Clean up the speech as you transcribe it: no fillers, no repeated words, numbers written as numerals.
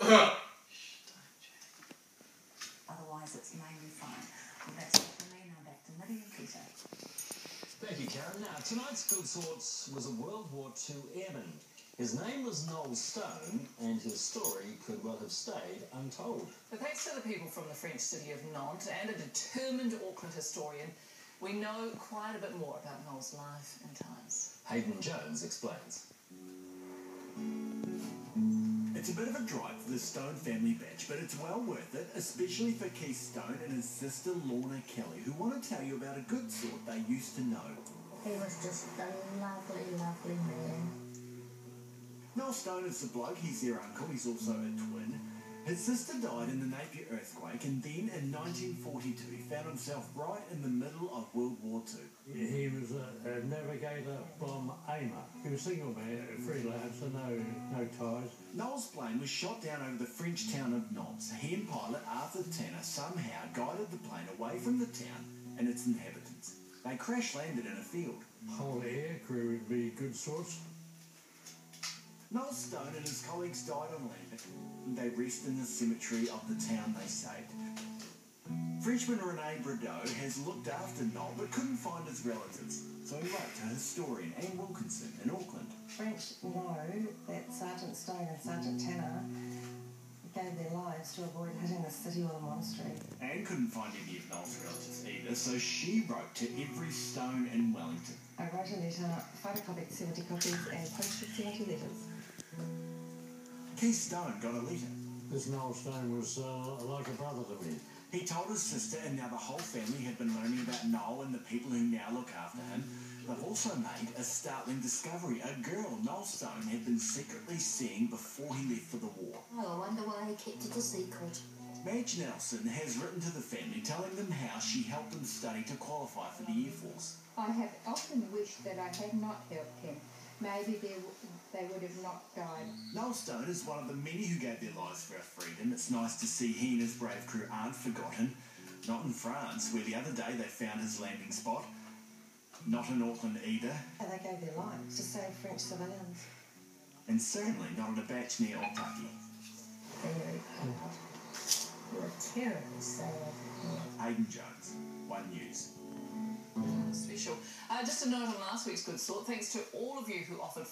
Shh, don't check. Otherwise, it's mainly fine. Well, that's it for me. Now back to Millie and Peter. Thank you, Karen. Now, tonight's Good Sorts was a World War II airman. His name was Noel Stone, and his story could well have stayed untold. But thanks to the people from the French city of Nantes and a determined Auckland historian, we know quite a bit more about Noel's life and times. Hayden Jones explains. It's a bit of a drive for the Stone family badge, but it's well worth it, especially for Keith Stone and his sister Lorna Kelly, who want to tell you about a good sort they used to know. He was just a lovely, lovely man. Noel Stone is the bloke, he's their uncle, he's also a twin. His sister died in the Napier earthquake, and then in 1942 found himself right in the middle of World War II. He was a navigator from AIMA. He was a single man, freelance, so no ties. Noel's plane was shot down over the French town of Nantes. He and pilot Arthur Tanner somehow guided the plane away from the town and its inhabitants. They crash-landed in a field. Whole air crew would be good sorts. Noel Stone and his colleagues died on land, and they rest in the cemetery of the town they saved. Frenchman René Bradeau has looked after Noel but couldn't find his relatives, so he wrote to historian Anne Wilkinson in Auckland. French know that Sergeant Stone and Sergeant Tanner gave their lives to avoid hitting the city or the monastery. Anne couldn't find any of Noel's relatives either, so she wrote to every Stone in Wellington. I wrote a letter, photocopied 70 copies and posted 70 letters. Keith Stone got a letter. This Noel Stone was like a brother to me. He told his sister and now the whole family had been learning about Noel and the people who now look after him. They've also made a startling discovery. A girl Noel Stone had been secretly seeing before he left for the war. Oh, I wonder why he kept it a secret. Madge Nelson has written to the family telling them how she helped them study to qualify for the Air Force. I have often wished that I had not helped him. Maybe they would have not died. Noel Stone is one of the many who gave their lives for our freedom. It's nice to see he and his brave crew aren't forgotten. Not in France, where the other day they found his landing spot. Not in Auckland either. And they gave their lives to save French civilians. And certainly not at a batch near Otaki. Very proud. You're terribly sad. Hayden Jones, One News. Special. Just a note on last week's Good Sort. Thanks to all of you who offered